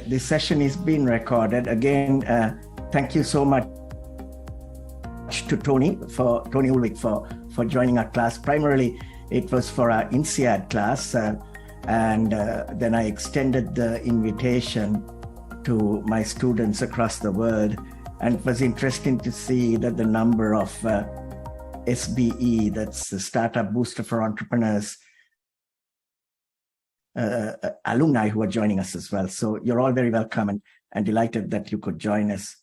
This session is being recorded. Again, thank you so much to Tony Ulwick for joining our class. Primarily, it was for our INSEAD class, and then I extended the invitation to my students across the world. And it was interesting to see that the number of SBE, that's the Startup Booster for Entrepreneurs, alumni who are joining us as well. So you're all very welcome and delighted that you could join us.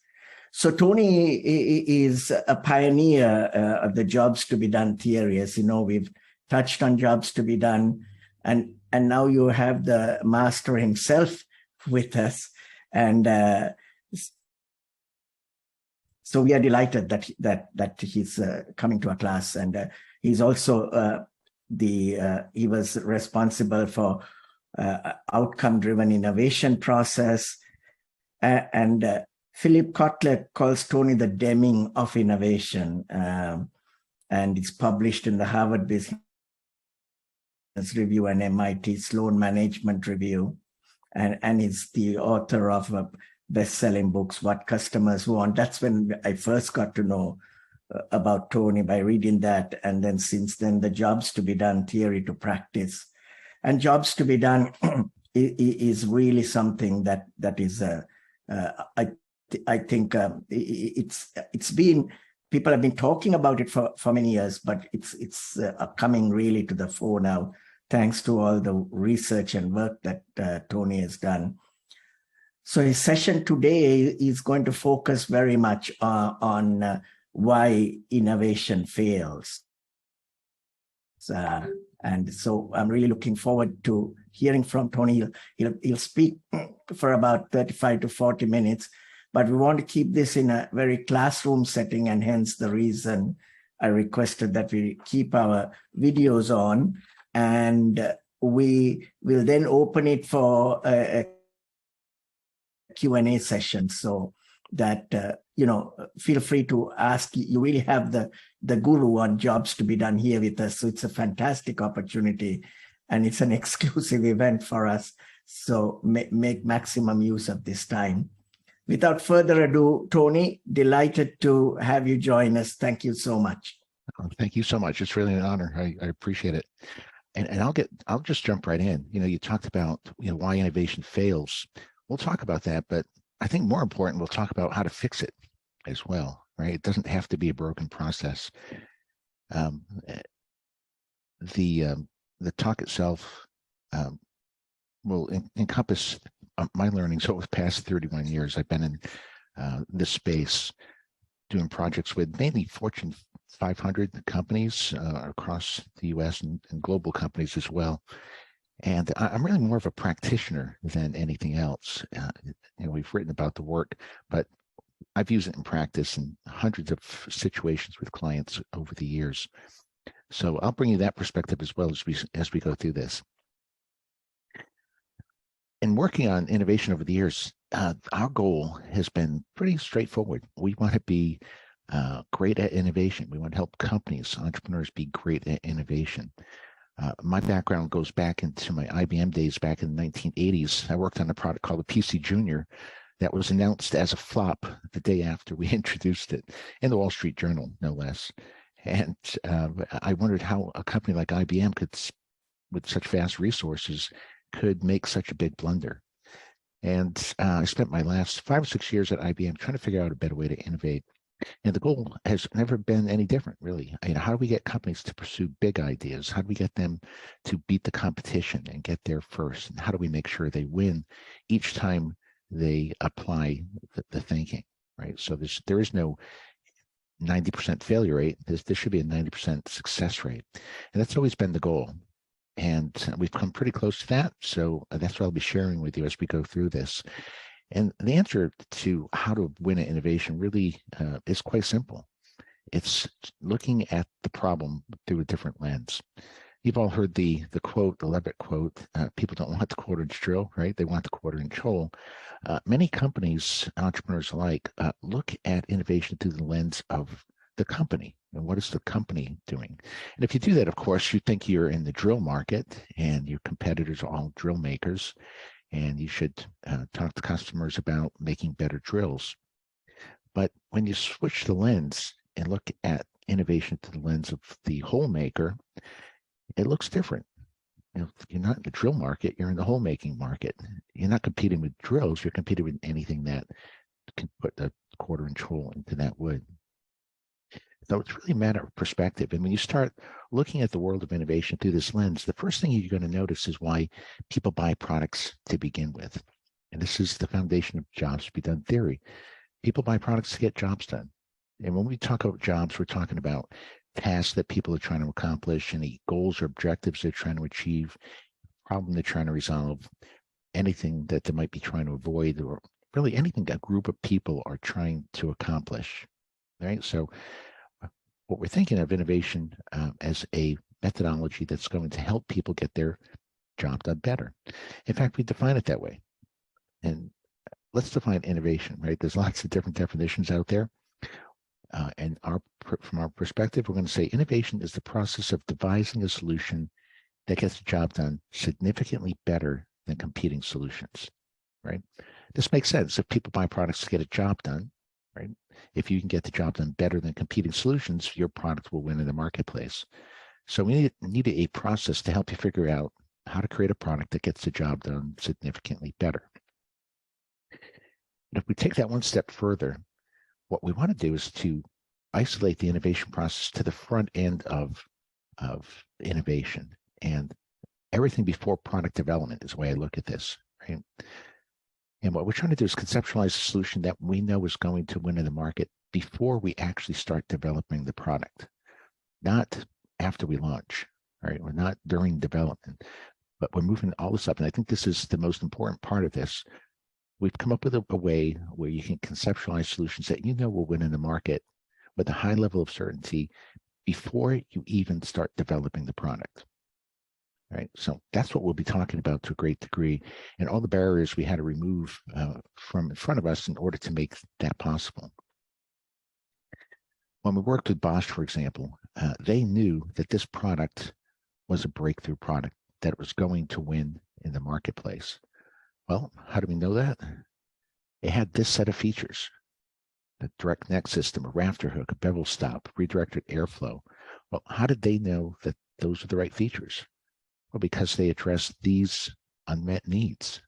So Tony is a pioneer of the jobs to be done theory. As you know, we've touched on jobs to be done, and now you have the master himself with us. And so we are delighted that he's coming to our class, and he's also he was responsible for outcome-driven innovation process, and Philip Kotler calls Tony the Deming of innovation, and it's published in the Harvard Business Review and MIT Sloan Management Review, and he's the author of best-selling books, What Customers Want. That's when I first got to know about Tony, by reading that, and then since then, the jobs to be done theory to practice. And jobs to be done is really something that is I think it's been, people have been talking about it for many years, but it's coming really to the fore now, thanks to all the research and work that Tony has done. So his session today is going to focus very much on why innovation fails. And so I'm really looking forward to hearing from Tony. He'll speak for about 35 to 40 minutes, but we want to keep this in a very classroom setting, and hence the reason I requested that we keep our videos on, and we will then open it for a Q&A session, so that feel free to ask. You really have the guru on jobs to be done here with us, so it's a fantastic opportunity, and it's an exclusive event for us, so make maximum use of this time. Without further ado, Tony, delighted to have you join us. Thank you so much. Oh, thank you so much. It's really an honor. I appreciate it. And I'll just jump right in. You talked about why innovation fails. We'll talk about that, but I think more important, we'll talk about how to fix it as well, right? It doesn't have to be a broken process. The talk itself will encompass my learnings over the past 31 years. I've been in this space doing projects with mainly Fortune 500 companies across the US and global companies as well. And I'm really more of a practitioner than anything else. We've written about the work, but I've used it in practice in hundreds of situations with clients over the years. So I'll bring you that perspective as well as we go through this. In working on innovation over the years, our goal has been pretty straightforward. We want to be great at innovation. We want to help companies, entrepreneurs be great at innovation. My background goes back into my IBM days back in the 1980s. I worked on a product called the PC Junior that was announced as a flop the day after we introduced it in the Wall Street Journal, no less. And I wondered how a company like IBM could, with such vast resources, could make such a big blunder. And I spent my last 5 or 6 years at IBM trying to figure out a better way to innovate. And the goal has never been any different, really. How do we get companies to pursue big ideas? How do we get them to beat the competition and get there first? And how do we make sure they win each time they apply the thinking, right? So there is no 90% failure rate. There should be a 90% success rate. And that's always been the goal. And we've come pretty close to that. So that's what I'll be sharing with you as we go through this. And the answer to how to win an innovation really is quite simple. It's looking at the problem through a different lens. You've all heard the quote, the Levitt quote, people don't want the quarter-inch drill, right? They want the quarter-inch hole. Many companies, entrepreneurs alike, look at innovation through the lens of the company. And what is the company doing? And if you do that, of course, you think you're in the drill market and your competitors are all drill makers. and you should talk to customers about making better drills. But when you switch the lens and look at innovation through the lens of the hole maker, it looks different. You know, you're not in the drill market, you're in the hole making market. You're not competing with drills, you're competing with anything that can put a 1/4-inch hole into that wood. So it's really a matter of perspective. And when you start looking at the world of innovation through this lens, the first thing you're going to notice is why people buy products to begin with. And this is the foundation of jobs to be done theory. People buy products to get jobs done. And when we talk about jobs, we're talking about tasks that people are trying to accomplish, any goals or objectives they're trying to achieve, problem they're trying to resolve, anything that they might be trying to avoid, or really anything a group of people are trying to accomplish, right? So what we're thinking of innovation as a methodology that's going to help people get their job done better. In fact, we define it that way. And let's define innovation, right? There's lots of different definitions out there. And from our perspective, we're going to say innovation is the process of devising a solution that gets the job done significantly better than competing solutions, right? This makes sense. If people buy products to get a job done, right? If you can get the job done better than competing solutions, your product will win in the marketplace. So we need a process to help you figure out how to create a product that gets the job done significantly better. And if we take that one step further, what we want to do is to isolate the innovation process to the front end of innovation, and everything before product development is the way I look at this, right? And what we're trying to do is conceptualize a solution that we know is going to win in the market before we actually start developing the product, not after we launch, right? Or not during development, but we're moving all this up. And I think this is the most important part of this. We've come up with a way where you can conceptualize solutions that you know will win in the market with a high level of certainty before you even start developing the product, right? So that's what we'll be talking about to a great degree, and all the barriers we had to remove from in front of us in order to make that possible. When we worked with Bosch, for example, they knew that this product was a breakthrough product, that it was going to win in the marketplace. Well, how do we know that? It had this set of features: the direct neck system, a rafter hook, a bevel stop, redirected airflow. Well, how did they know that those are the right features? Well, because they addressed these unmet needs.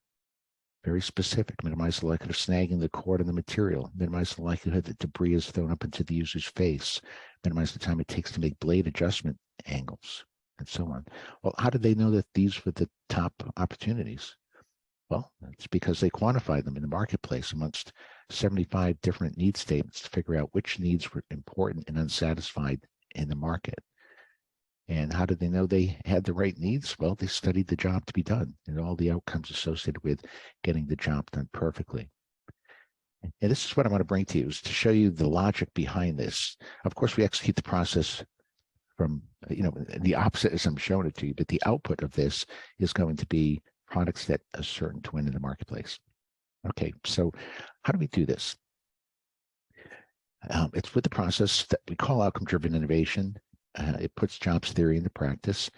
Very specific: minimize the likelihood of snagging the cord in the material, minimize the likelihood that debris is thrown up into the user's face, minimize the time it takes to make blade adjustment angles, and so on. Well, how did they know that these were the top opportunities? Well, it's because they quantified them in the marketplace amongst 75 different need statements to figure out which needs were important and unsatisfied in the market. And how did they know they had the right needs? Well, they studied the job to be done and all the outcomes associated with getting the job done perfectly. And this is what I want to bring to you, is to show you the logic behind this. Of course, we execute the process from, the opposite as I'm showing it to you, but the output of this is going to be products that are certain to win in the marketplace. Okay, so how do we do this? It's with the process that we call outcome-driven innovation. It puts jobs theory into practice,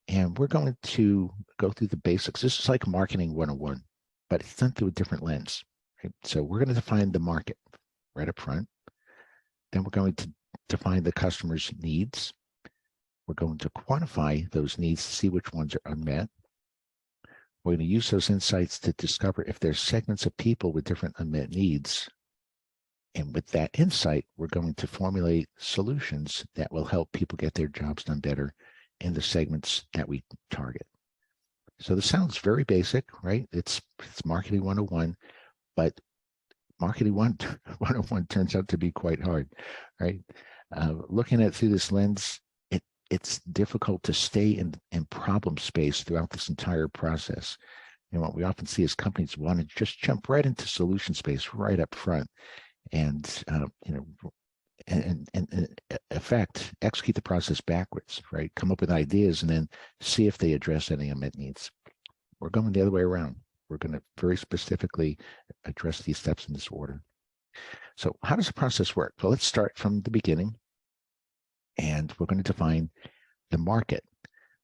and we're going to go through the basics. This is like marketing 101, but it's done through a different lens. Right? So we're going to define the market right up front. Then we're going to define the customer's needs. We're going to quantify those needs to see which ones are unmet. We're going to use those insights to discover if there's segments of people with different unmet needs. And with that insight, we're going to formulate solutions that will help people get their jobs done better in the segments that we target. So this sounds very basic, right? It's marketing 101, but marketing 101 turns out to be quite hard, right? Looking at it through this lens, it's difficult to stay in problem space throughout this entire process. And what we often see is companies want to just jump right into solution space right up front, and in effect, execute the process backwards, right? Come up with ideas and then see if they address any unmet needs. We're going the other way around. We're going to very specifically address these steps in this order. So how does the process work? Well, let's start from the beginning, and we're going to define the market.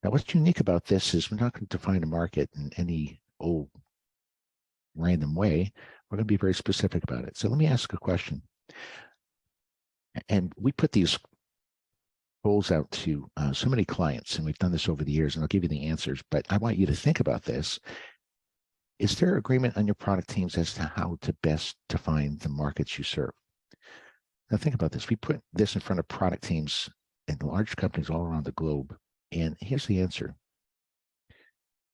Now, what's unique about this is we're not going to define a market in any old random way. We're going to be very specific about it. So let me ask a question. And we put these goals out to so many clients, and we've done this over the years, and I'll give you the answers, but I want you to think about this. Is there agreement on your product teams as to how to best define the markets you serve? Now think about this. We put this in front of product teams in large companies all around the globe, and here's the answer.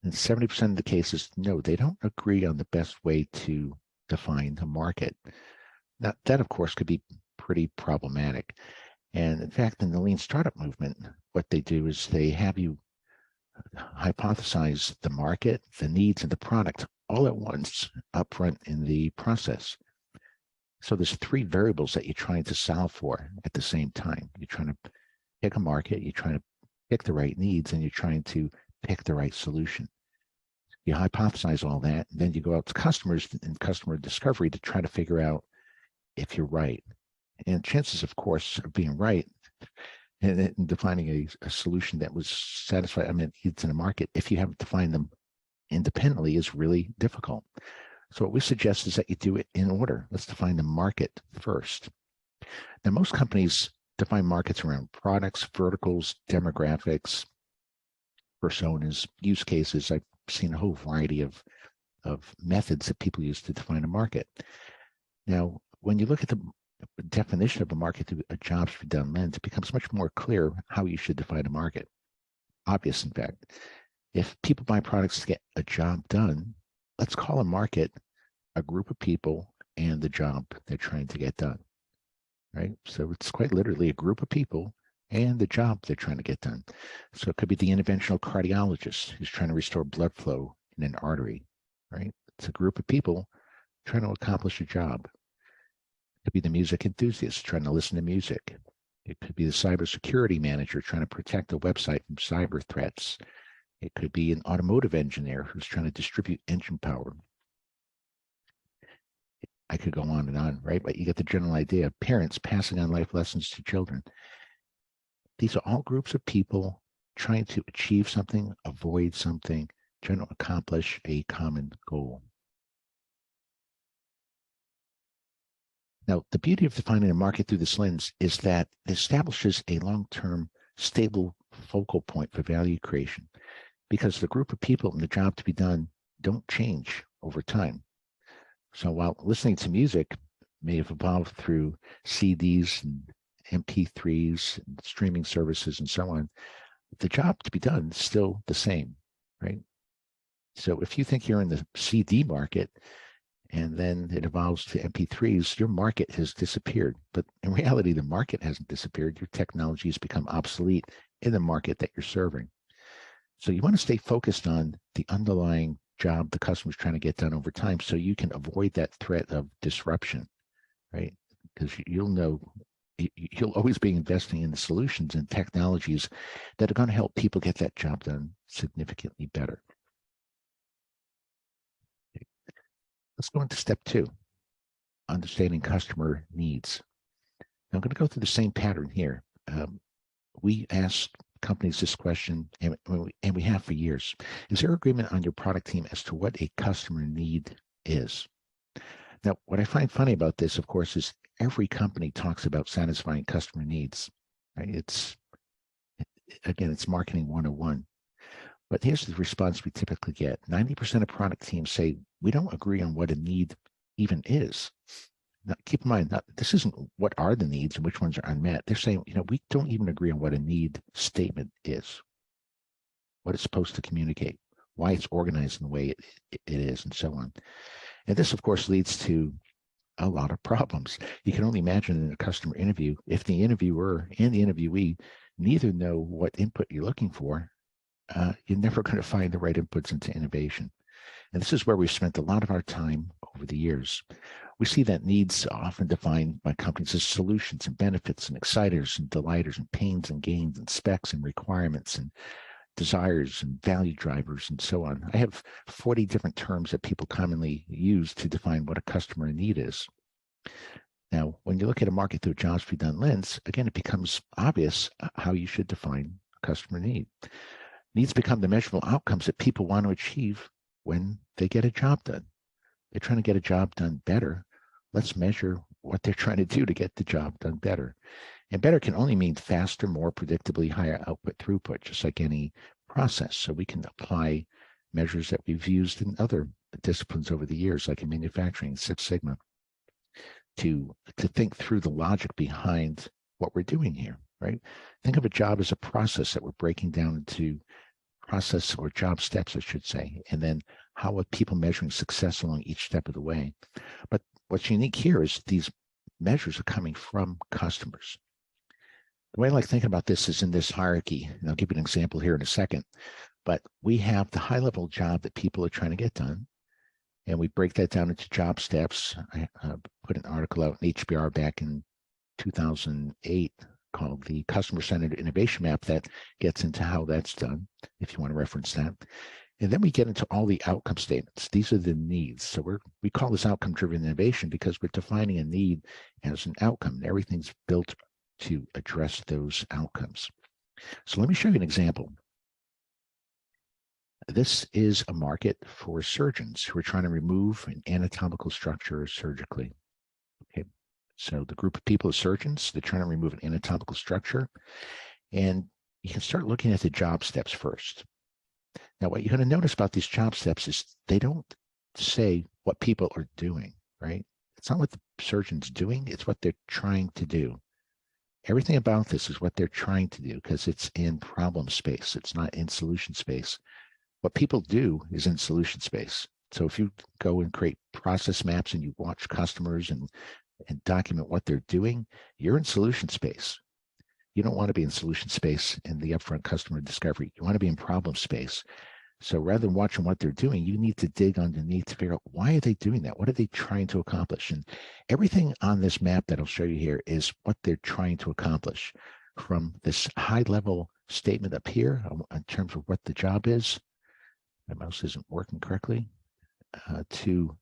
In 70% of the cases, no, they don't agree on the best way to define the market. Now, that, of course, could be pretty problematic. And in fact, in the lean startup movement, what they do is they have you hypothesize the market, the needs, and the product all at once up front in the process. So there's three variables that you're trying to solve for at the same time. You're trying to pick a market, you're trying to pick the right needs, and you're trying to pick the right solution. You hypothesize all that, and then you go out to customers and customer discovery to try to figure out if you're right. And chances, of course, of being right and defining a solution that was satisfied, I mean, it's in a market, if you haven't defined them independently, is really difficult. So what we suggest is that you do it in order. Let's define the market first. Now, most companies define markets around products, verticals, demographics, personas, use cases. I've seen a whole variety of methods that people use to define a market. Now, when you look at the definition of a market through a jobs to be done lens, it becomes much more clear how you should define a market. Obvious, in fact. If people buy products to get a job done, let's call a market a group of people and the job they're trying to get done, right? So it's quite literally a group of people and the job they're trying to get done. So it could be the interventional cardiologist who's trying to restore blood flow in an artery, right? It's a group of people trying to accomplish a job. It could be the music enthusiast trying to listen to music. It could be the cybersecurity manager trying to protect a website from cyber threats. It could be an automotive engineer who's trying to distribute engine power. I could go on and on, right? But you get the general idea. Parents passing on life lessons to children. These are all groups of people trying to achieve something, avoid something, trying to accomplish a common goal. Now, the beauty of defining a market through this lens is that it establishes a long-term, stable focal point for value creation, because the group of people and the job to be done don't change over time. So while listening to music may have evolved through CDs and MP3s, and streaming services, and so on, the job to be done is still the same, right? So if you think you're in the CD market and then it evolves to MP3s, your market has disappeared. But in reality, the market hasn't disappeared. Your technology has become obsolete in the market that you're serving. So you want to stay focused on the underlying job the customer's trying to get done over time so you can avoid that threat of disruption, right? Because you'll always be investing in the solutions and technologies that are going to help people get that job done significantly better. Okay. Let's go into step 2, understanding customer needs. Now, I'm going to go through the same pattern here. We asked companies this question, and we have for years. Is there agreement on your product team as to what a customer need is? Now, what I find funny about this, of course, is every company talks about satisfying customer needs, right? It's marketing 101. But here's the response we typically get. 90% of product teams say, we don't agree on what a need even is. Now, keep in mind, this isn't what are the needs and which ones are unmet. They're saying, we don't even agree on what a need statement is, what it's supposed to communicate, why it's organized in the way it is, and so on. And this, of course, leads to a lot of problems. You can only imagine in a customer interview, if the interviewer and the interviewee neither know what input you're looking for, you're never going to find the right inputs into innovation. And this is where we've spent a lot of our time over the years. We see that needs are often defined by companies as solutions and benefits and exciters and delighters and pains and gains and specs and requirements and desires and value drivers and so on. I have 40 different terms that people commonly use to define what a customer need is. Now, when you look at a market through a jobs to be done lens, again, it becomes obvious how you should define a customer need. Needs become the measurable outcomes that people want to achieve when they get a job done. They're trying to get a job done better. Let's measure what they're trying to do to get the job done better. And better can only mean faster, more predictably, higher output throughput, just like any process. So we can apply measures that we've used in other disciplines over the years, like in manufacturing, Six Sigma, to think through the logic behind what we're doing here, right? Think of a job as a process that we're breaking down into process or job steps, I should say, and then how are people measuring success along each step of the way. But what's unique here is these measures are coming from customers. The way I like thinking about this is in this hierarchy, and I'll give you an example here in a second, but we have the high-level job that people are trying to get done, and we break that down into job steps. I put an article out in HBR back in 2008 called the Customer-Centered Innovation Map that gets into how that's done, if you want to reference that. And then we get into all the outcome statements. These are the needs. So we call this outcome-driven innovation because we're defining a need as an outcome, and everything's built to address those outcomes. So let me show you an example. This is a market for surgeons who are trying to remove an anatomical structure surgically. Okay, so the group of people are surgeons. They're trying to remove an anatomical structure, and you can start looking at the job steps first. Now, what you're going to notice about these job steps is they don't say what people are doing, right? It's not what the surgeon's doing, it's what they're trying to do. Everything about this is what they're trying to do because it's in problem space. It's not in solution space. What people do is in solution space. So if you go and create process maps and you watch customers and document what they're doing, you're in solution space. You don't want to be in solution space in the upfront customer discovery. You want to be in problem space. So rather than watching what they're doing, you need to dig underneath to figure out why are they doing that? What are they trying to accomplish? And everything on this map that I'll show you here is what they're trying to accomplish, from this high level statement up here in terms of what the job is. My mouse isn't working correctly, to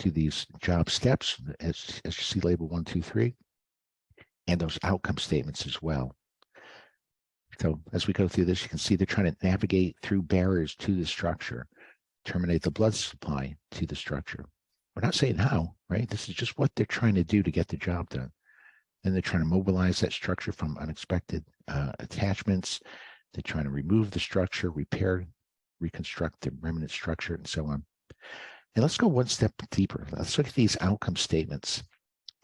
these job steps, as you see label 1, 2, 3, and those outcome statements as well. So as we go through this, you can see they're trying to navigate through barriers to the structure, terminate the blood supply to the structure. We're not saying how, right? This is just what they're trying to do to get the job done. Then they're trying to mobilize that structure from unexpected attachments. They're trying to remove the structure, repair, reconstruct the remnant structure, and so on. And let's go one step deeper. Let's look at these outcome statements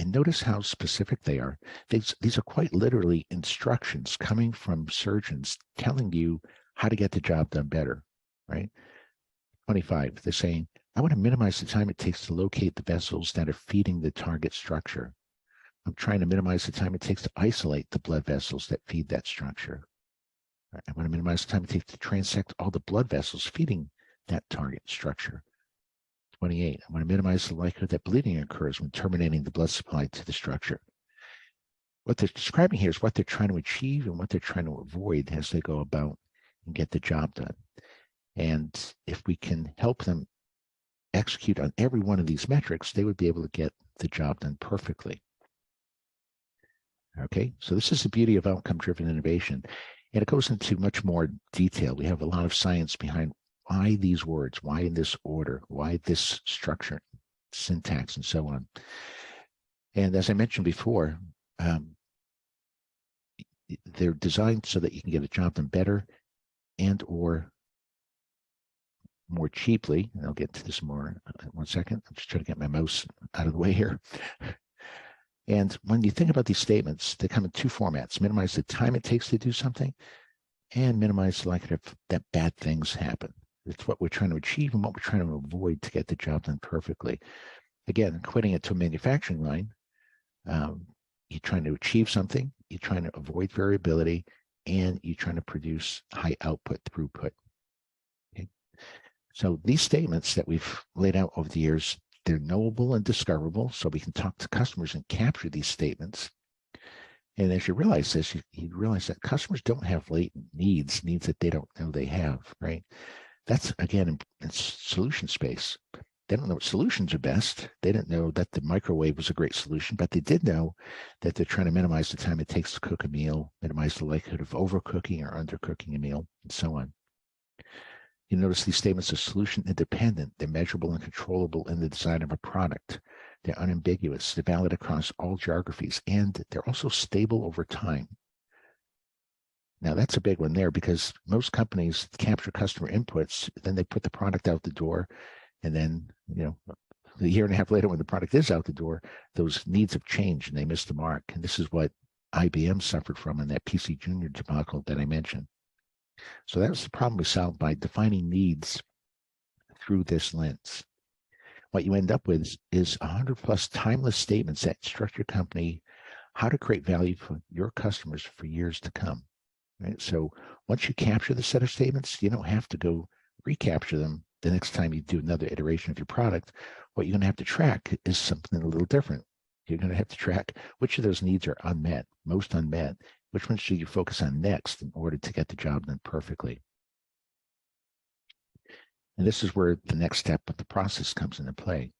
and notice how specific they are. These are quite literally instructions coming from surgeons telling you how to get the job done better, right? 25, they're saying, I want to minimize the time it takes to locate the vessels that are feeding the target structure. I'm trying to minimize the time it takes to isolate the blood vessels that feed that structure. I want to minimize the time it takes to transect all the blood vessels feeding that target structure. 28, I want to minimize the likelihood that bleeding occurs when terminating the blood supply to the structure. What they're describing here is what they're trying to achieve and what they're trying to avoid as they go about and get the job done. And if we can help them execute on every one of these metrics, they would be able to get the job done perfectly. Okay, so this is the beauty of outcome-driven innovation. And it goes into much more detail. We have a lot of science behind why these words, why in this order, why this structure, syntax, and so on. And as I mentioned before, they're designed so that you can get a job done better and or more cheaply. And I'll get to this more in 1 second. I'm just trying to get my mouse out of the way here. And when you think about these statements, they come in two formats: minimize the time it takes to do something and minimize the likelihood that bad things happen. It's what we're trying to achieve and what we're trying to avoid to get the job done perfectly. Again, equating it to a manufacturing line, you're trying to achieve something, you're trying to avoid variability, and you're trying to produce high output throughput. Okay? So these statements that we've laid out over the years, they're knowable and discoverable, so we can talk to customers and capture these statements. And as you realize this, you realize that customers don't have latent needs that they don't know they have, right? That's, again, in solution space. They don't know what solutions are best. They didn't know that the microwave was a great solution, but they did know that they're trying to minimize the time it takes to cook a meal, minimize the likelihood of overcooking or undercooking a meal, and so on. You notice these statements are solution independent. They're measurable and controllable in the design of a product. They're unambiguous. They're valid across all geographies, and they're also stable over time. Now that's a big one there, because most companies capture customer inputs, then they put the product out the door, and then, a year and a half later when the product is out the door, those needs have changed and they missed the mark. And this is what IBM suffered from in that PC Junior debacle that I mentioned. So that was the problem we solved by defining needs through this lens. What you end up with is 100 plus timeless statements that instruct your company how to create value for your customers for years to come. Right? So once you capture the set of statements, you don't have to go recapture them the next time you do another iteration of your product. What you're going to have to track is something a little different. You're going to have to track which of those needs are unmet, most unmet, which ones should you focus on next in order to get the job done perfectly. And this is where the next step of the process comes into play.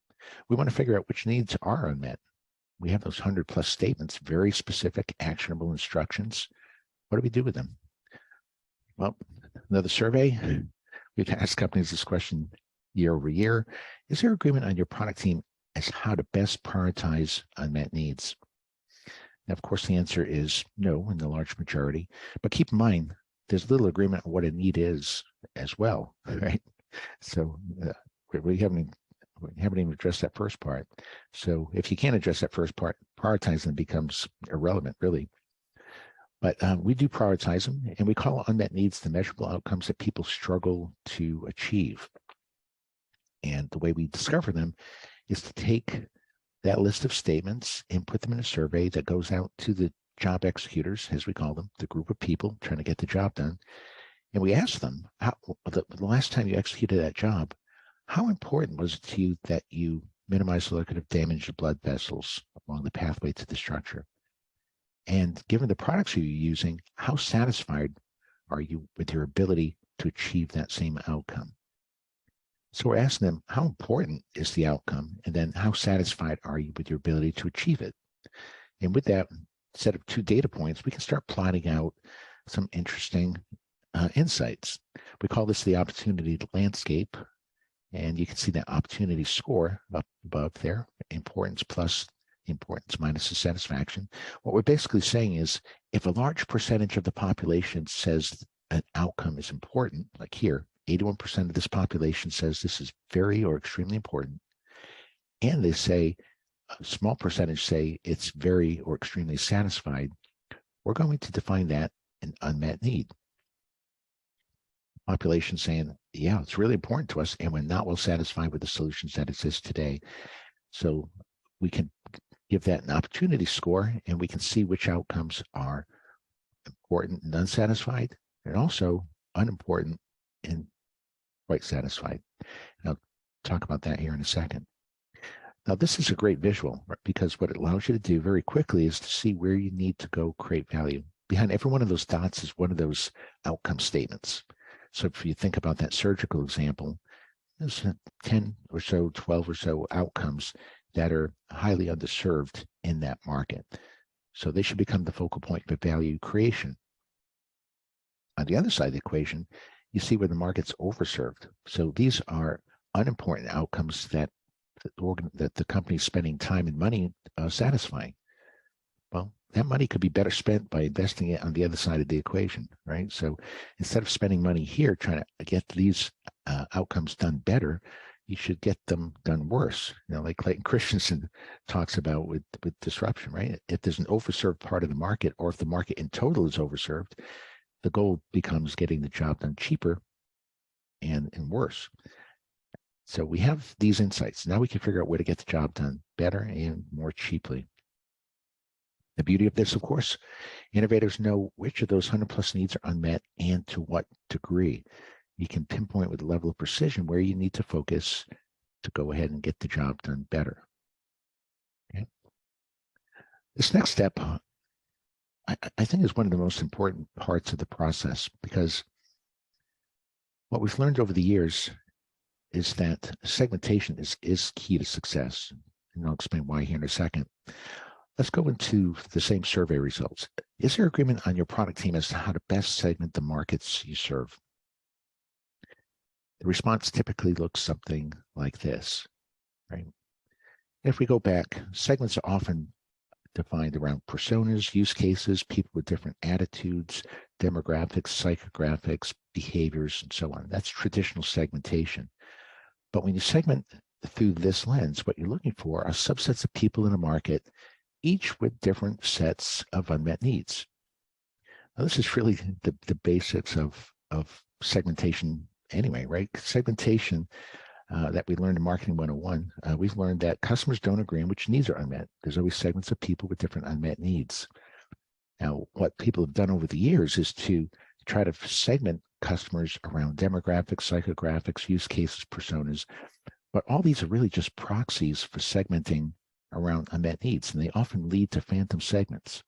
We want to figure out which needs are unmet. We have those 100 plus statements, very specific, actionable instructions. What do we do with them? Well, another survey. We've asked companies this question year over year. Is there agreement on your product team as how to best prioritize unmet needs? Now, of course, the answer is no in the large majority, but keep in mind, there's little agreement on what a need is as well, right? So we haven't even addressed that first part. So if you can't address that first part, prioritizing becomes irrelevant, really. But we do prioritize them, and we call unmet needs the measurable outcomes that people struggle to achieve. And the way we discover them is to take that list of statements and put them in a survey that goes out to the job executors, as we call them, the group of people trying to get the job done. And we ask them, the last time you executed that job, how important was it to you that you minimize the likelihood of damage to blood vessels along the pathway to the structure? And given the products you're using, how satisfied are you with your ability to achieve that same outcome? So we're asking them, how important is the outcome? And then how satisfied are you with your ability to achieve it? And with that set of 2 data points, we can start plotting out some interesting insights. We call this the opportunity landscape. And you can see that opportunity score up above there, importance plus importance minus the satisfaction. What we're basically saying is, if a large percentage of the population says an outcome is important, like here, 81% of this population says this is very or extremely important, and they say a small percentage say it's very or extremely satisfied, we're going to define that an unmet need. Population saying, yeah, it's really important to us, and we're not well satisfied with the solutions that exist today. So we can give that an opportunity score, and we can see which outcomes are important and unsatisfied, and also unimportant and quite satisfied. And I'll talk about that here in a second. Now, this is a great visual, right? Because what it allows you to do very quickly is to see where you need to go create value. Behind every one of those dots is one of those outcome statements. So if you think about that surgical example, there's 10 or so, 12 or so outcomes that are highly underserved in that market. So they should become the focal point for value creation. On the other side of the equation, you see where the market's overserved. So these are unimportant outcomes that the company's spending time and money satisfying. Well, that money could be better spent by investing it on the other side of the equation, right? So instead of spending money here trying to get these outcomes done better, you should get them done worse. Like Clayton Christensen talks about with disruption, right? If there's an overserved part of the market, or if the market in total is overserved, the goal becomes getting the job done cheaper and worse. So we have these insights. Now we can figure out where to get the job done better and more cheaply. The beauty of this, of course, innovators know which of those 100 plus needs are unmet and to what degree. You can pinpoint with a level of precision where you need to focus to go ahead and get the job done better. Okay. This next step, I think, is one of the most important parts of the process, because what we've learned over the years is that segmentation is key to success. And I'll explain why here in a second. Let's go into the same survey results. Is there agreement on your product team as to how to best segment the markets you serve? The response typically looks something like this, right? If we go back, segments are often defined around personas, use cases, people with different attitudes, demographics, psychographics, behaviors, and so on. That's traditional segmentation. But when you segment through this lens, what you're looking for are subsets of people in a market, each with different sets of unmet needs. Now, this is really the basics of segmentation anyway, right? Segmentation that we learned in Marketing 101, we've learned that customers don't agree on which needs are unmet. There's always segments of people with different unmet needs. Now, what people have done over the years is to try to segment customers around demographics, psychographics, use cases, personas, but all these are really just proxies for segmenting around unmet needs, and they often lead to phantom segments.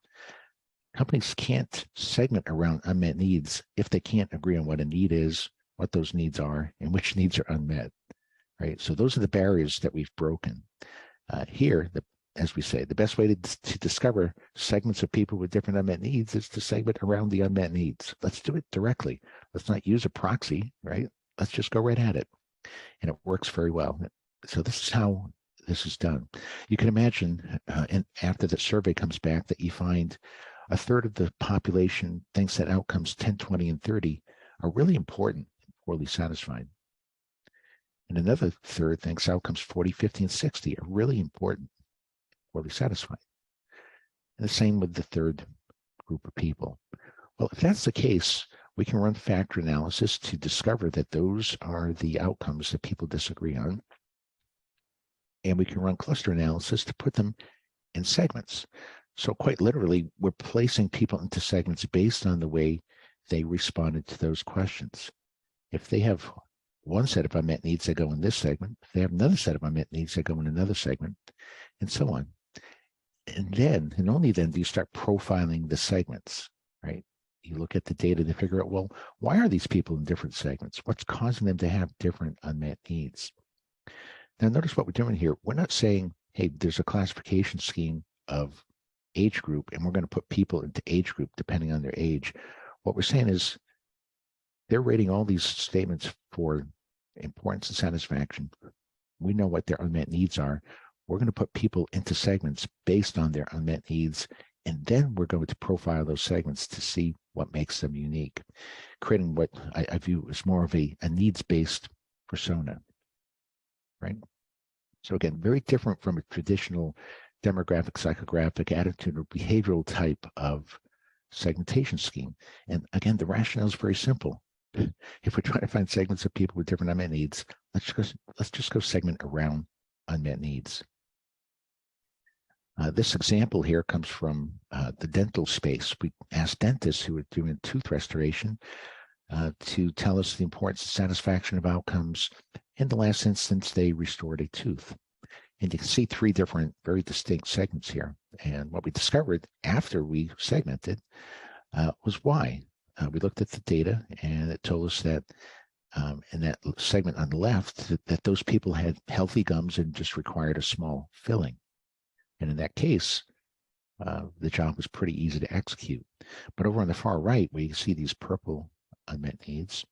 Companies can't segment around unmet needs if they can't agree on what a need is, what those needs are, and which needs are unmet, right? So those are the barriers that we've broken. Here, as we say, the best way to discover segments of people with different unmet needs is to segment around the unmet needs. Let's do it directly. Let's not use a proxy, right? Let's just go right at it. And it works very well. So this is how this is done. You can imagine, and after the survey comes back, that you find a third of the population thinks that outcomes 10, 20, and 30 are really important and poorly satisfied. And another third thinks outcomes 40, 50, and 60 are really important, poorly satisfied. And the same with the third group of people. Well, if that's the case, we can run factor analysis to discover that those are the outcomes that people disagree on. And we can run cluster analysis to put them in segments. So quite literally, we're placing people into segments based on the way they responded to those questions. If they have one set of unmet needs, they go in this segment. If they have another set of unmet needs, they go in another segment, and so on. And then, and only then, do you start profiling the segments, right? You look at the data to figure out, well, why are these people in different segments? What's causing them to have different unmet needs? Now, notice what we're doing here. We're not saying, hey, there's a classification scheme of age group, and we're going to put people into age group depending on their age. What we're saying is they're rating all these statements for importance and satisfaction. We know what their unmet needs are. We're going to put people into segments based on their unmet needs, and then we're going to profile those segments to see what makes them unique, creating what I view as more of a needs-based persona, right? So again, very different from a traditional demographic, psychographic, attitude, or behavioral type of segmentation scheme. And again, the rationale is very simple. If we're trying to find segments of people with different unmet needs, let's just go segment around unmet needs. This example here comes from the dental space. We asked dentists who were doing tooth restoration to tell us the importance and satisfaction of outcomes. In the last instance, they restored a tooth. And you can see three different, very distinct segments here. And what we discovered after we segmented was why. We looked at the data, and it told us that in that segment on the left, that those people had healthy gums and just required a small filling. And in that case, the job was pretty easy to execute. But over on the far right, where you see these purple unmet needs,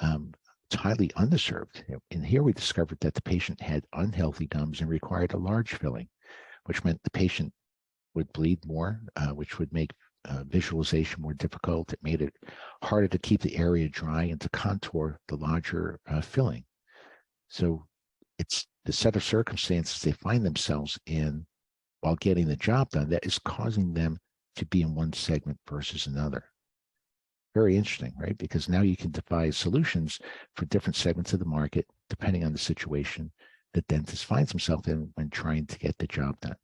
it's highly underserved. And here we discovered that the patient had unhealthy gums and required a large filling, which meant the patient would bleed more, which would make visualization more difficult. It made it harder to keep the area dry and to contour the larger filling. So it's the set of circumstances they find themselves in while getting the job done that is causing them to be in one segment versus another. Very interesting, right? Because now you can devise solutions for different segments of the market, depending on the situation the dentist finds himself in when trying to get the job done.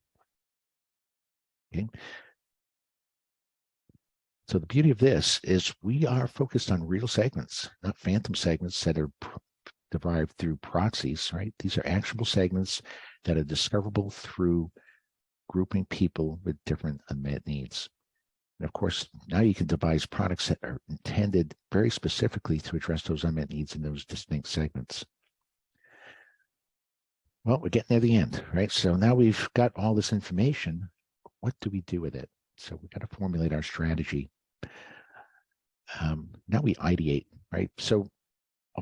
Okay. So the beauty of this is we are focused on real segments, not phantom segments that are derived through proxies, right? These are actionable segments that are discoverable through grouping people with different unmet needs. And of course, now you can devise products that are intended very specifically to address those unmet needs in those distinct segments. Well, we're getting near the end, right? So now we've got all this information. What do we do with it? So we've got to formulate our strategy. Now we ideate, right? So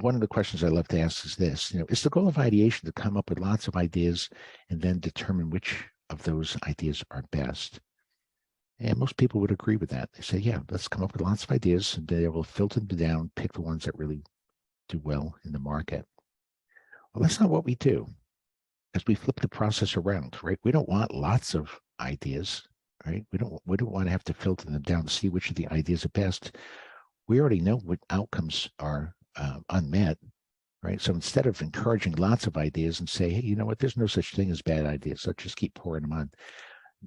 one of the questions I love to ask is this, is the goal of ideation to come up with lots of ideas and then determine which of those ideas are best? And most people would agree with that. They say, yeah, let's come up with lots of ideas and be able to filter them down, pick the ones that really do well in the market. Well, that's not what we do, as we flip the process around, right? We don't want lots of ideas, right? We don't want to have to filter them down to see which of the ideas are best. We already know what outcomes are unmet, right? So instead of encouraging lots of ideas and say, hey, you know what, there's no such thing as bad ideas, let's just keep pouring them on.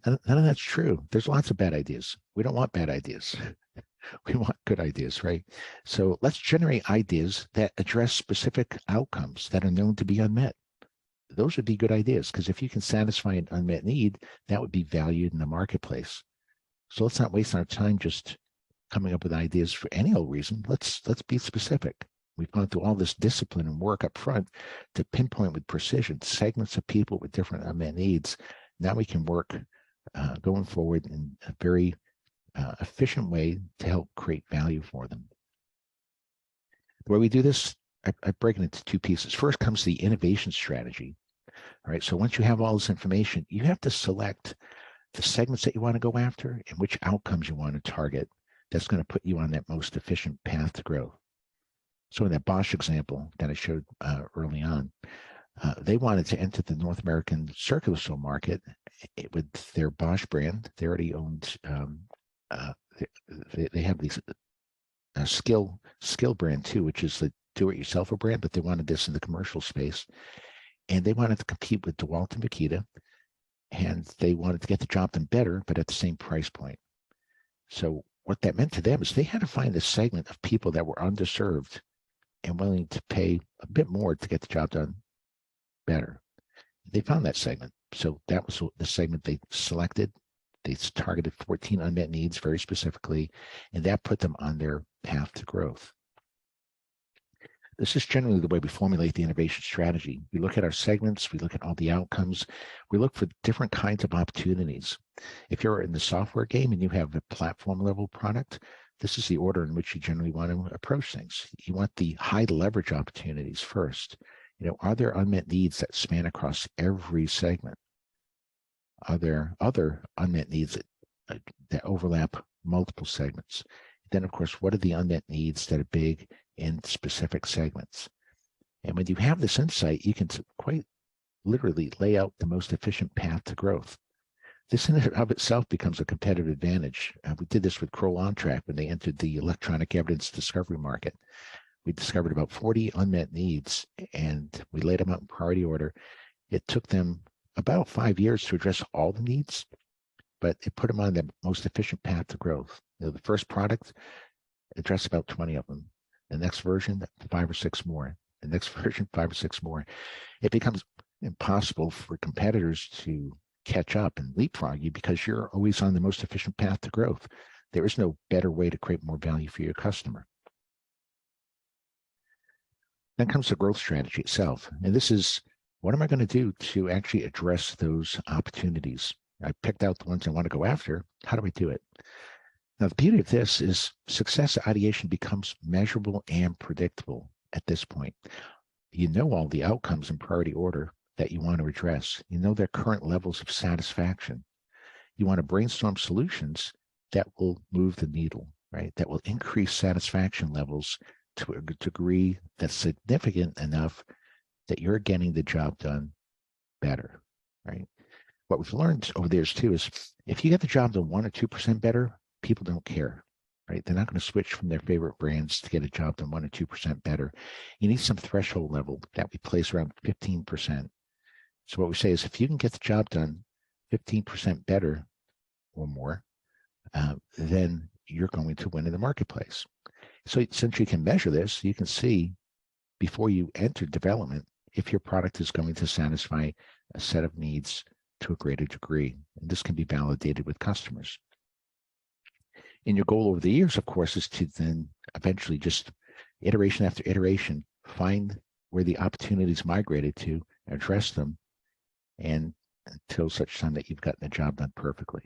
None of that's true. There's lots of bad ideas. We don't want bad ideas. We want good ideas, right? So let's generate ideas that address specific outcomes that are known to be unmet. Those would be good ideas, because if you can satisfy an unmet need, that would be valued in the marketplace. So let's not waste our time just coming up with ideas for any old reason. Let's be specific. We've gone through all this discipline and work up front to pinpoint with precision segments of people with different unmet needs. Now we can work going forward in a very efficient way to help create value for them. The way we do this, I break it into two pieces. First comes the innovation strategy. All right, so once you have all this information, you have to select the segments that you want to go after and which outcomes you want to target. That's going to put you on that most efficient path to growth. So in that Bosch example that I showed early on, they wanted to enter the North American circular saw market with their Bosch brand. They already owned, they have these skill brand too, which is the do-it-yourselfer brand, but they wanted this in the commercial space. And they wanted to compete with DeWalt and Makita, and they wanted to get the job done better, but at the same price point. So what that meant to them is they had to find a segment of people that were underserved and willing to pay a bit more to get the job done better. They found that segment. So that was the segment they selected. They targeted 14 unmet needs very specifically, and that put them on their path to growth. This is generally the way we formulate the innovation strategy. We look at our segments, we look at all the outcomes, we look for different kinds of opportunities. If you're in the software game and you have a platform level product, this is the order in which you generally want to approach things. You want the high leverage opportunities first. Are there unmet needs that span across every segment? Are there other unmet needs that overlap multiple segments? Then, of course, what are the unmet needs that are big in specific segments? And when you have this insight, you can quite literally lay out the most efficient path to growth. This in and of itself becomes a competitive advantage. We did this with Kroll OnTrack when they entered the electronic evidence discovery market. We discovered about 40 unmet needs, and we laid them out in priority order. It took them about 5 years to address all the needs, but it put them on the most efficient path to growth. The first product addressed about 20 of them. The next version, 5 or 6 more. The next version, 5 or 6 more. It becomes impossible for competitors to catch up and leapfrog you because you're always on the most efficient path to growth. There is no better way to create more value for your customer. Then comes the growth strategy itself. And this is, what am I going to do to actually address those opportunities? I picked out the ones I want to go after. How do I do it? Now, the beauty of this is success ideation becomes measurable and predictable at this point. You know all the outcomes in priority order that you want to address. You know their current levels of satisfaction. You want to brainstorm solutions that will move the needle, right? That will increase satisfaction levels to a degree that's significant enough that you're getting the job done better, right? What we've learned over the years too is if you get the job done 1 or 2% better, people don't care, right? They're not going to switch from their favorite brands to get a job done 1 or 2% better. You need some threshold level that we place around 15%. So what we say is if you can get the job done 15% better or more, then you're going to win in the marketplace. So since you can measure this, you can see before you enter development if your product is going to satisfy a set of needs to a greater degree. And this can be validated with customers. And your goal over the years, of course, is to then eventually just iteration after iteration, find where the opportunities migrated to, address them, and until such time that you've gotten the job done perfectly.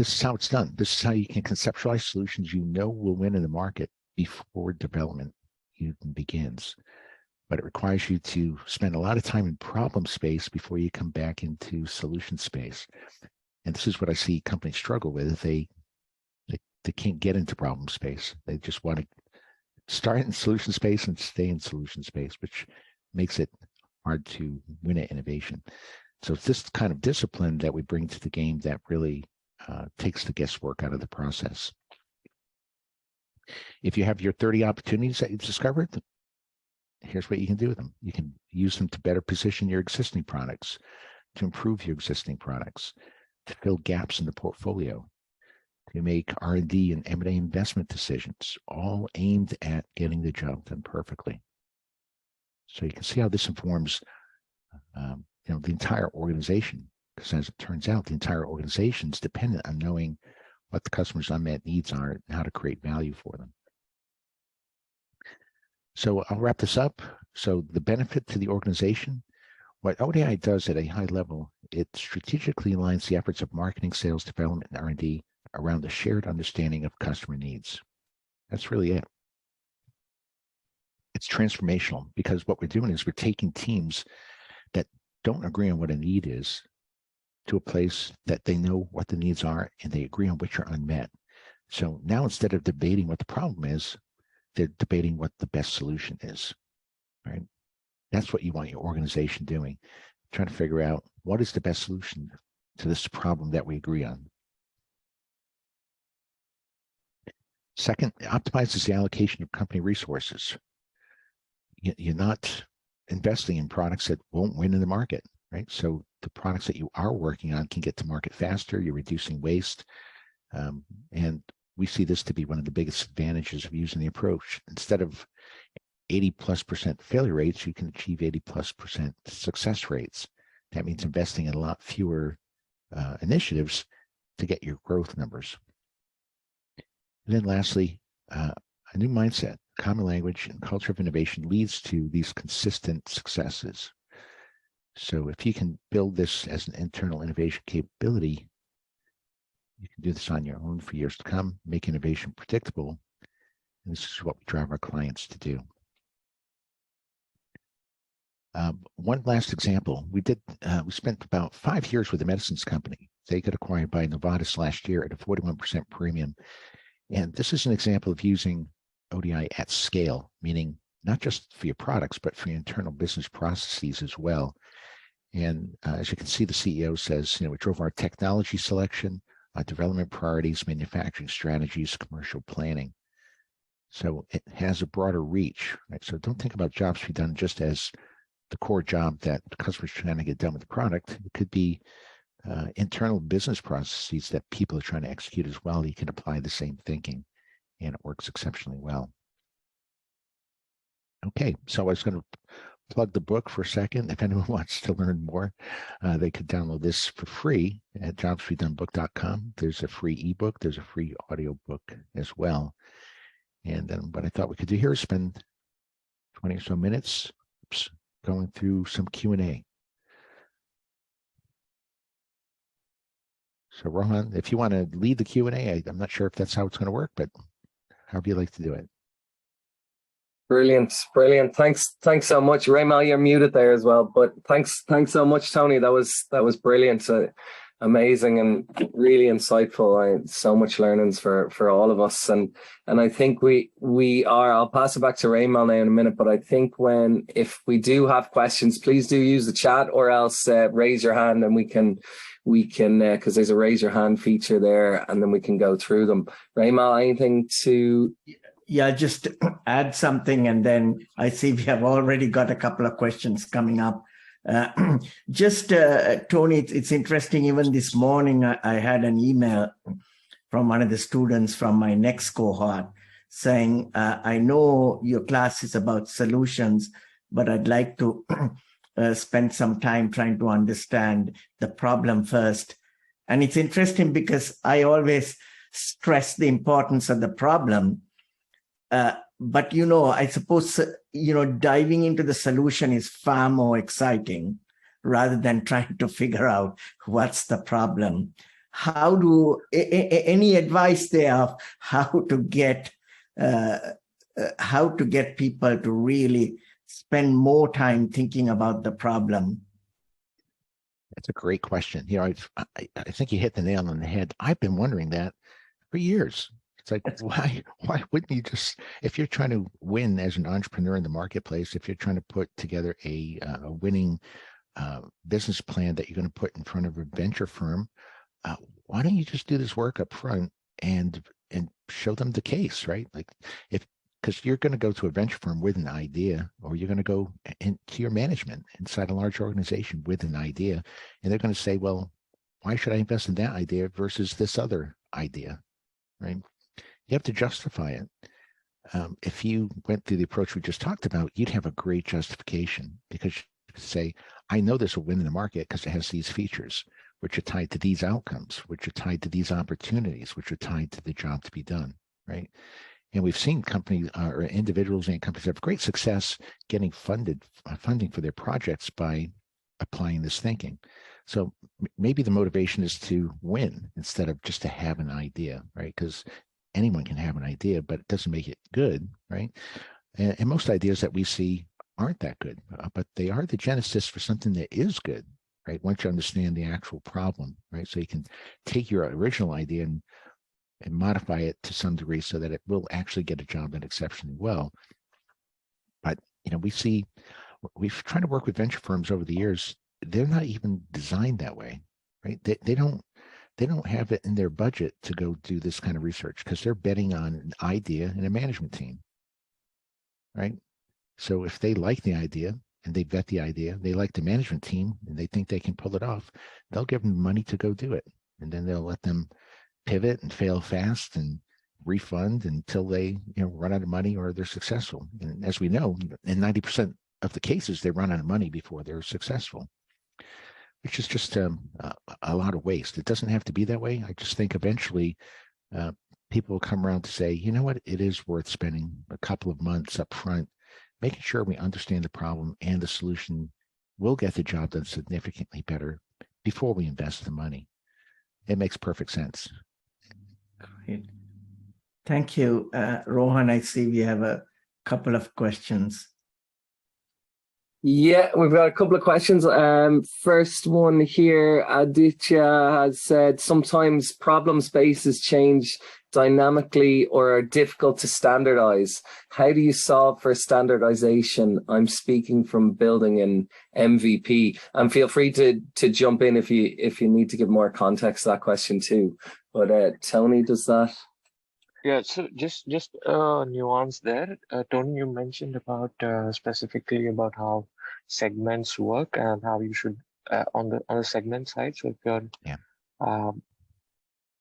This is how it's done. This is how you can conceptualize solutions you know will win in the market before development even begins. But it requires you to spend a lot of time in problem space before you come back into solution space. And this is what I see companies struggle with. They can't get into problem space. They just want to start in solution space and stay in solution space, which makes it hard to win at innovation. So it's this kind of discipline that we bring to the game that really takes the guesswork out of the process. If you have your 30 opportunities that you've discovered, here's what you can do with them. You can use them to better position your existing products, to improve your existing products, to fill gaps in the portfolio, to make R&D and M&A investment decisions, all aimed at getting the job done perfectly. So you can see how this informs the entire organization, because as it turns out, the entire organization is dependent on knowing what the customer's unmet needs are and how to create value for them. So I'll wrap this up. So the benefit to the organization, what ODI does at a high level, it strategically aligns the efforts of marketing, sales, development, and R&D around a shared understanding of customer needs. That's really it. It's transformational because what we're doing is we're taking teams that don't agree on what a need is to a place that they know what the needs are and they agree on which are unmet. So now instead of debating what the problem is, they're debating what the best solution is, right? That's what you want your organization doing, trying to figure out what is the best solution to this problem that we agree on. Second, it optimizes the allocation of company resources. You're not investing in products that won't win in the market, right? So the products that you are working on can get to market faster, you're reducing waste, and we see this to be one of the biggest advantages of using the approach. Instead of 80+% failure rates, you can achieve 80+% success rates. That means investing in a lot fewer initiatives to get your growth numbers. And then lastly, a new mindset, common language, and culture of innovation leads to these consistent successes. So if you can build this as an internal innovation capability, you can do this on your own for years to come, make innovation predictable. And this is what we drive our clients to do. One last example, we spent about 5 years with a medicines company. They got acquired by Novartis last year at a 41% premium. And this is an example of using ODI at scale, meaning not just for your products, but for your internal business processes as well. And as you can see, the CEO says, we drove our technology selection, our development priorities, manufacturing strategies, commercial planning. So it has a broader reach, right? So don't think about jobs to be done just as the core job that the customer's trying to get done with the product. It could be internal business processes that people are trying to execute as well. You can apply the same thinking and it works exceptionally well. Okay, so I was going to plug the book for a second. If anyone wants to learn more, they could download this for free at jobstobedonebook.com. There's a free ebook. There's a free audio book as well. And then what I thought we could do here is spend 20 or so minutes going through some Q&A. So Rohan, if you want to lead the Q&A, I'm not sure if that's how it's going to work, but however you like to do it. Brilliant, brilliant. Thanks so much. Raymal, you're muted there as well, but thanks so much, Tony. That was brilliant. Amazing and really insightful. So much learnings for all of us. And I think we are, I'll pass it back to Raymal now in a minute, but I think if we do have questions, please do use the chat or else raise your hand and we can because there's a raise your hand feature there and then we can go through them. Raymal, anything to... Yeah, just add something, and then I see we have already got a couple of questions coming up. Tony, it's interesting. Even this morning, I had an email from one of the students from my next cohort saying, I know your class is about solutions, but I'd like to spend some time trying to understand the problem first. And it's interesting because I always stress the importance of the problem. But, I suppose, diving into the solution is far more exciting rather than trying to figure out what's the problem. how do any advice there of how to get people to really spend more time thinking about the problem? That's a great question. You know, I think you hit the nail on the head. I've been wondering that for years. It's like, why wouldn't you just, if you're trying to win as an entrepreneur in the marketplace, if you're trying to put together a winning business plan that you're going to put in front of a venture firm, why don't you just do this work up front and show them the case, right? Like, because you're going to go to a venture firm with an idea, or you're going to go into your management inside a large organization with an idea, and they're going to say, well, why should I invest in that idea versus this other idea, right? You have to justify it. If you went through the approach we just talked about, you'd have a great justification, because you could say, I know this will win in the market because it has these features, which are tied to these outcomes, which are tied to these opportunities, which are tied to the job to be done, right? And we've seen companies or individuals and companies have great success getting funding for their projects by applying this thinking. So maybe the motivation is to win instead of just to have an idea, right? Because anyone can have an idea, but it doesn't make it good, right? And most ideas that we see aren't that good, but they are the genesis for something that is good, right? Once you understand the actual problem, right? So you can take your original idea and modify it to some degree so that it will actually get a job done exceptionally well. But, you know, we've tried to work with venture firms over the years. They're not even designed that way, right? They don't have it in their budget to go do this kind of research, because they're betting on an idea and a management team, right? So if they like the idea and they vet the idea, they like the management team and they think they can pull it off, they'll give them money to go do it. And then they'll let them pivot and fail fast and refund until they run out of money or they're successful. And as we know, in 90% of the cases, they run out of money before they're successful, which is just a lot of waste. It doesn't have to be that way. I just think eventually people will come around to say, you know what, it is worth spending a couple of months up front, making sure we understand the problem and the solution will get the job done significantly better before we invest the money. It makes perfect sense. Great. Thank you, Rohan. I see we have a couple of questions. Yeah, we've got a couple of questions. First one here, Aditya has said, sometimes problem spaces change dynamically or are difficult to standardize. How do you solve for standardization? I'm speaking from building an MVP. And feel free to jump in if you need to give more context to that question too. But Tony, does that? Yeah, so just a nuance there. Tony, you mentioned about specifically about how segments work and how you should on the segment side. So if your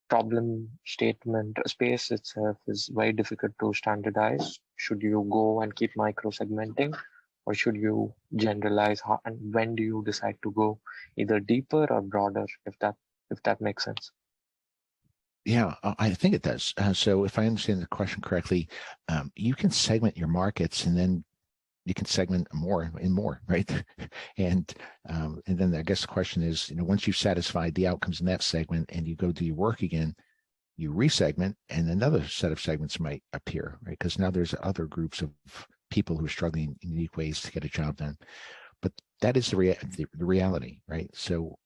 problem statement space itself is very difficult to standardize, should you go and keep micro segmenting, or should you generalize? How and when do you decide to go either deeper or broader? If that makes sense. Yeah, I think it does. So if I understand the question correctly, you can segment your markets and then you can segment more and more, right? And then I guess the question is, once you've satisfied the outcomes in that segment and you go do your work again, you resegment and another set of segments might appear, right? Because now there's other groups of people who are struggling in unique ways to get a job done. But that is the reality, right? So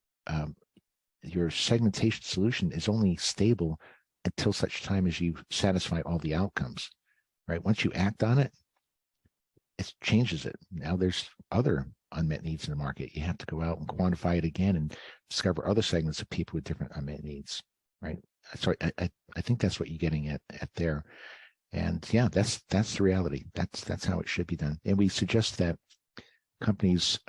your segmentation solution is only stable until such time as you satisfy all the outcomes, right? Once you act on it, it changes it. Now there's other unmet needs in the market. You have to go out and quantify it again and discover other segments of people with different unmet needs, right? So I think that's what you're getting at there. And yeah, that's the reality. That's how it should be done. And we suggest that companies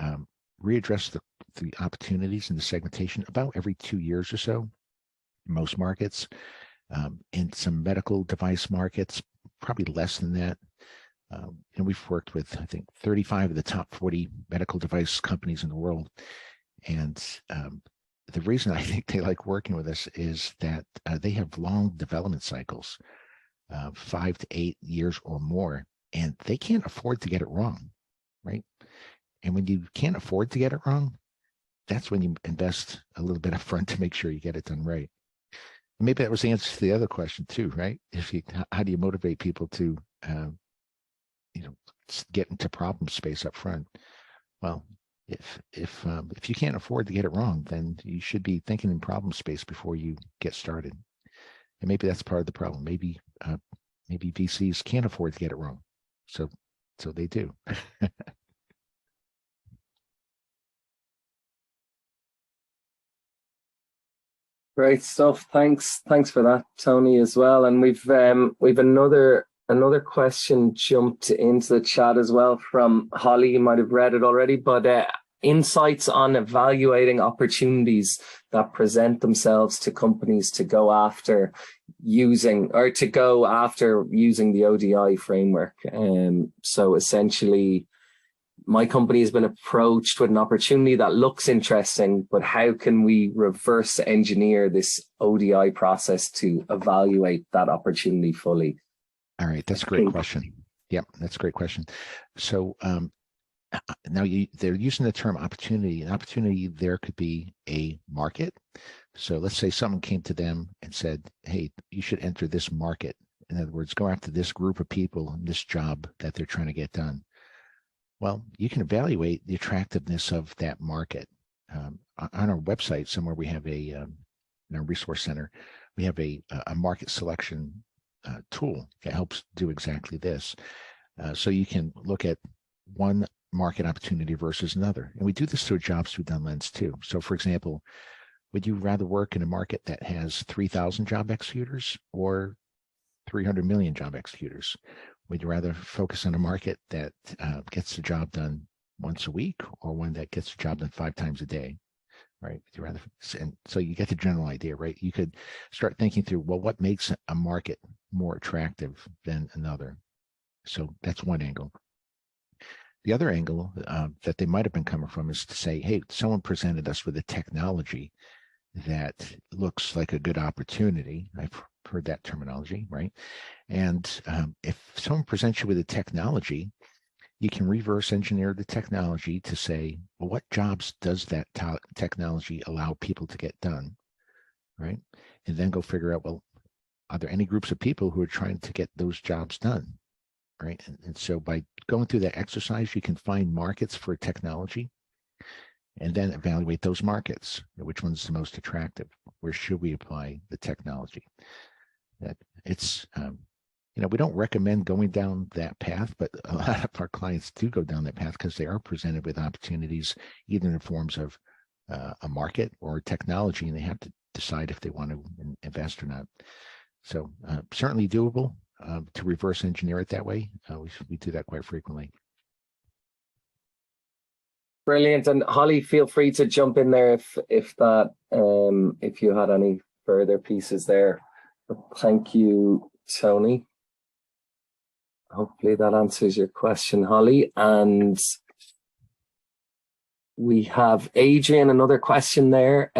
readdress the opportunities in the segmentation about every 2 years or so. In most markets, in some medical device markets, probably less than that. And we've worked with, I think, 35 of the top 40 medical device companies in the world. And the reason I think they like working with us is that they have long development cycles, 5 to 8 years or more, and they can't afford to get it wrong, right? And when you can't afford to get it wrong, that's when you invest a little bit up front to make sure you get it done right. Maybe that was the answer to the other question too, right? How do you motivate people to, get into problem space up front? Well, if you can't afford to get it wrong, then you should be thinking in problem space before you get started. And maybe that's part of the problem. Maybe VCs can't afford to get it wrong, so they do. Great stuff. Thanks for that, Tony, as well. And we've another question jumped into the chat as well from Holly. You might have read it already, but insights on evaluating opportunities that present themselves to companies to go after using the ODI framework. So essentially, my company has been approached with an opportunity that looks interesting, but how can we reverse engineer this ODI process to evaluate that opportunity fully? All right, that's a great question. Yep, that's a great question. So now they're using the term opportunity. An opportunity there could be a market. So let's say someone came to them and said, hey, you should enter this market. In other words, go after this group of people in this job that they're trying to get done. Well, you can evaluate the attractiveness of that market. On our website, somewhere we have in our resource center, we have a market selection tool that helps do exactly this. So you can look at one market opportunity versus another. And we do this through jobs through Done Lens too. So for example, would you rather work in a market that has 3,000 job executors or 300 million job executors? Would you rather focus on a market that gets the job done once a week or one that gets the job done 5 times a day, right? Would you rather, and so you get the general idea, right? You could start thinking through, well, what makes a market more attractive than another? So that's one angle. The other angle that they might have been coming from is to say, hey, someone presented us with a technology that looks like a good opportunity. I've heard that terminology, right? And if someone presents you with a technology, you can reverse engineer the technology to say, well, what jobs does that technology allow people to get done, right? And then go figure out, well, are there any groups of people who are trying to get those jobs done, right? And so by going through that exercise, you can find markets for technology and then evaluate those markets. Which one's the most attractive? Where should we apply the technology? It's, we don't recommend going down that path, but a lot of our clients do go down that path because they are presented with opportunities, either in forms of a market or technology, and they have to decide if they want to invest or not. So certainly doable to reverse engineer it that way. We do that quite frequently. Brilliant. And Holly, feel free to jump in there if you had any further pieces there. But thank you, Tony. Hopefully that answers your question, Holly. And we have Adrian, another question there.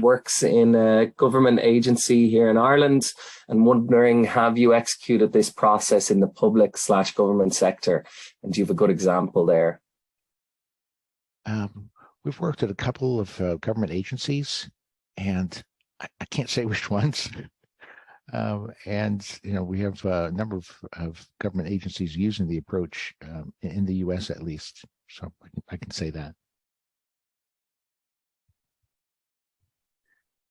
Works in a government agency here in Ireland and wondering, have you executed this process in the public/government sector? And do you have a good example there? We've worked at a couple of government agencies, and I can't say which ones. And we have a number of government agencies using the approach in the U.S. at least, so I can say that.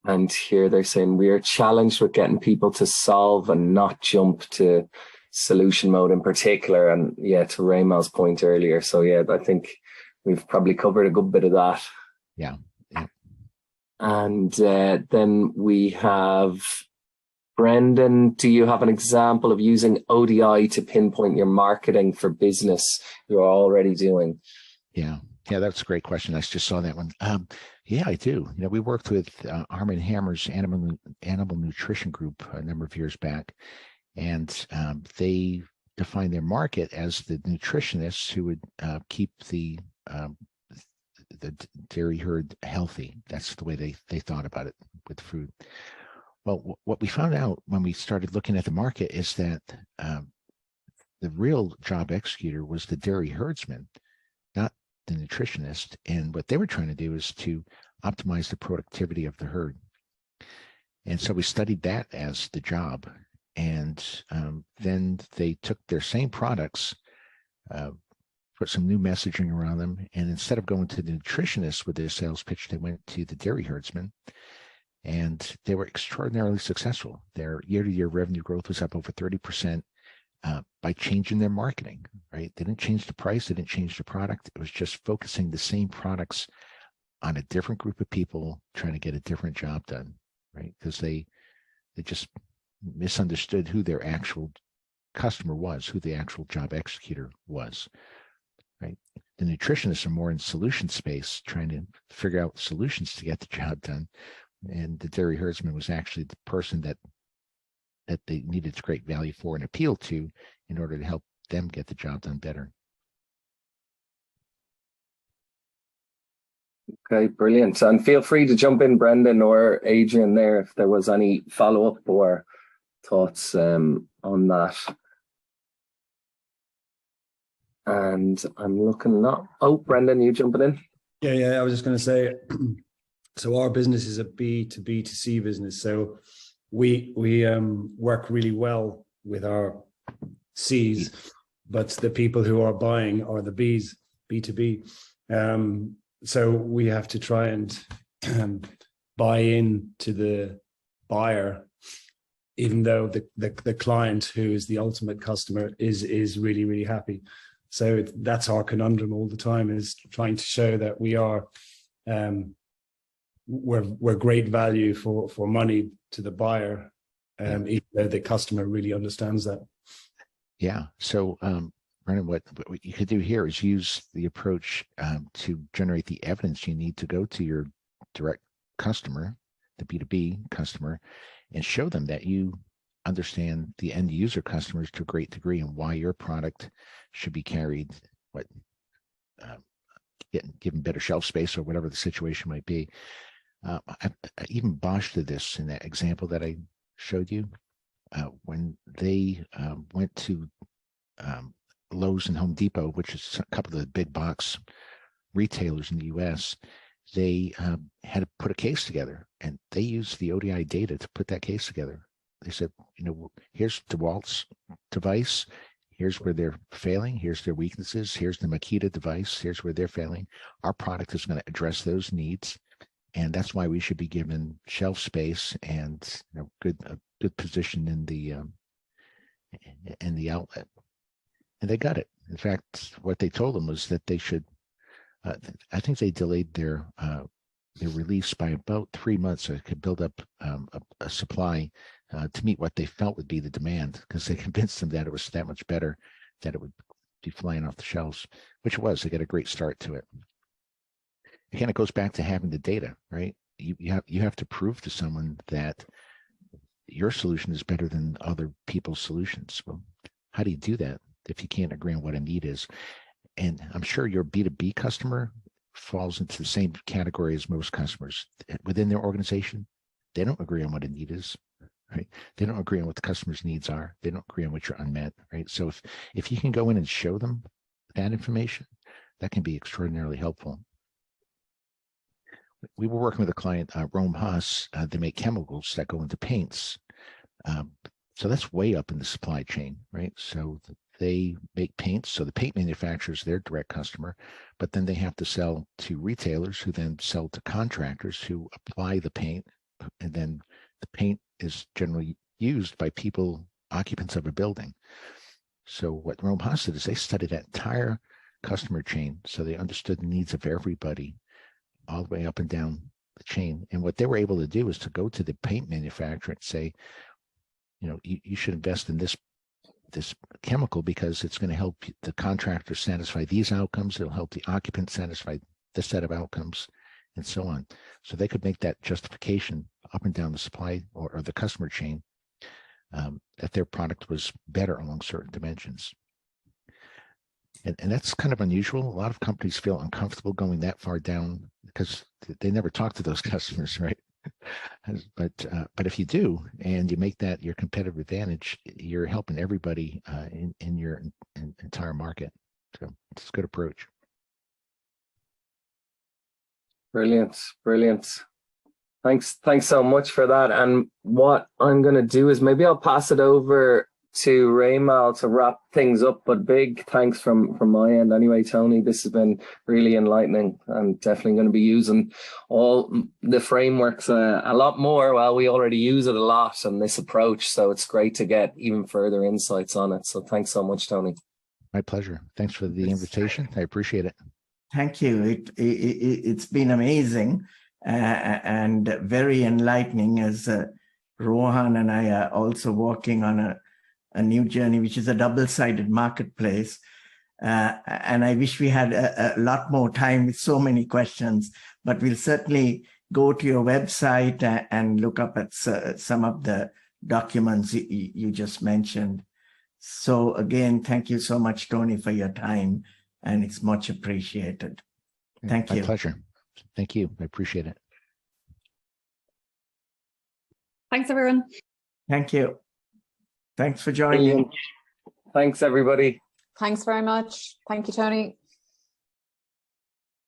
And here they're saying we are challenged with getting people to solve and not jump to solution mode in particular. And yeah, to Raymal's point earlier. So yeah, I think we've probably covered a good bit of that. Yeah. And then we have Brendan. Do you have an example of using ODI to pinpoint your marketing for business you're already doing? Yeah, that's a great question. I just saw that one. Yeah, I do. We worked with Arm & Hammer's Animal Nutrition Group a number of years back, and they defined their market as the nutritionists who would keep the dairy herd healthy. That's the way they thought about it with food. Well, what we found out when we started looking at the market is that the real job executor was the dairy herdsman, not the nutritionist. And what they were trying to do is to optimize the productivity of the herd. And so we studied that as the job. And then they took their same products, put some new messaging around them. And instead of going to the nutritionist with their sales pitch, they went to the dairy herdsman. And they were extraordinarily successful. Their year-to-year revenue growth was up over 30% by changing their marketing, right? They didn't change the price, they didn't change the product. It was just focusing the same products on a different group of people trying to get a different job done, right? Because they just misunderstood who their actual customer was, who the actual job executor was, right? The nutritionists are more in solution space, trying to figure out solutions to get the job done. And the dairy herdsman was actually the person that they needed to create value for and appeal to in order to help them get the job done better. Okay, brilliant. And feel free to jump in, Brendan or Adrian, there if there was any follow-up or thoughts on that. And I'm looking up. Oh, Brendan, you jumping in? Yeah. I was just going to say, so our business is a B2B2C business. So we work really well with our C's, but the people who are buying are the B's, B2B. So we have to try and buy in to the buyer, even though the client, who is the ultimate customer, is really, really happy. So that's our conundrum all the time, is trying to show that we are we're great value for money to the buyer, even though the customer really understands that. Yeah. So, Brendan, what you could do here is use the approach to generate the evidence you need to go to your direct customer, the B2B customer, and show them that you understand the end user customers to a great degree and why your product should be carried, given better shelf space or whatever the situation might be. Even Bosch did this in that example that I showed you. When they went to Lowe's and Home Depot, which is a couple of the big box retailers in the US, they had to put a case together, and they used the ODI data to put that case together. They said, here's DeWalt's device, here's where they're failing, here's their weaknesses, here's the Makita device, here's where they're failing. Our product is going to address those needs, and that's why we should be given shelf space and a good position in the outlet. And they got it. In fact, what they told them was that they should. I think they delayed their release by about 3 months, so it could build up a supply to meet what they felt would be the demand, because they convinced them that it was that much better, that it would be flying off the shelves, which it was. They got a great start to it. Again, it goes back to having the data, right? You have to prove to someone that your solution is better than other people's solutions. Well, how do you do that if you can't agree on what a need is? And I'm sure your B2B customer falls into the same category as most customers within their organization. They don't agree on what a need is, right? They don't agree on what the customer's needs are. They don't agree on what you're unmet, right? So if you can go in and show them that information, that can be extraordinarily helpful. We were working with a client, Rome Haas. They make chemicals that go into paints. So that's way up in the supply chain, right? So they make paints. So the paint manufacturer is their direct customer, but then they have to sell to retailers who then sell to contractors who apply the paint. And then the paint is generally used by people, occupants of a building. So what Rome Haas did is they studied that entire customer chain. So they understood the needs of everybody all the way up and down the chain. And what they were able to do is to go to the paint manufacturer and say, you should invest in this chemical because it's going to help the contractor satisfy these outcomes. It'll help the occupant satisfy this set of outcomes, and so on. So they could make that justification up and down the supply or the customer chain that their product was better along certain dimensions. And that's kind of unusual. A lot of companies feel uncomfortable going that far down because they never talk to those customers, right? But if you do, and you make that your competitive advantage, you're helping everybody in your entire market. So it's a good approach. Brilliant. Thanks so much for that. And what I'm going to do is maybe I'll pass it over to Raymal to wrap things up. But big thanks from my end anyway, Tony. This has been really enlightening. I'm definitely going to be using all the frameworks a lot more. Well, we already use it a lot in this approach, so it's great to get even further insights on it. So thanks so much, Tony. My pleasure. Thanks for the invitation. I appreciate it. Thank you. It's been amazing and very enlightening, as Rohan and I are also working on a new journey, which is a double-sided marketplace. And I wish we had a lot more time with so many questions, but we'll certainly go to your website and look up at some of the documents you just mentioned. So again, thank you so much, Tony, for your time, and it's much appreciated. Thank you. My pleasure. Thank you. I appreciate it. Thanks, everyone. Thank you. Thanks for joining. Brilliant. Thanks, everybody. Thanks very much. Thank you, Tony.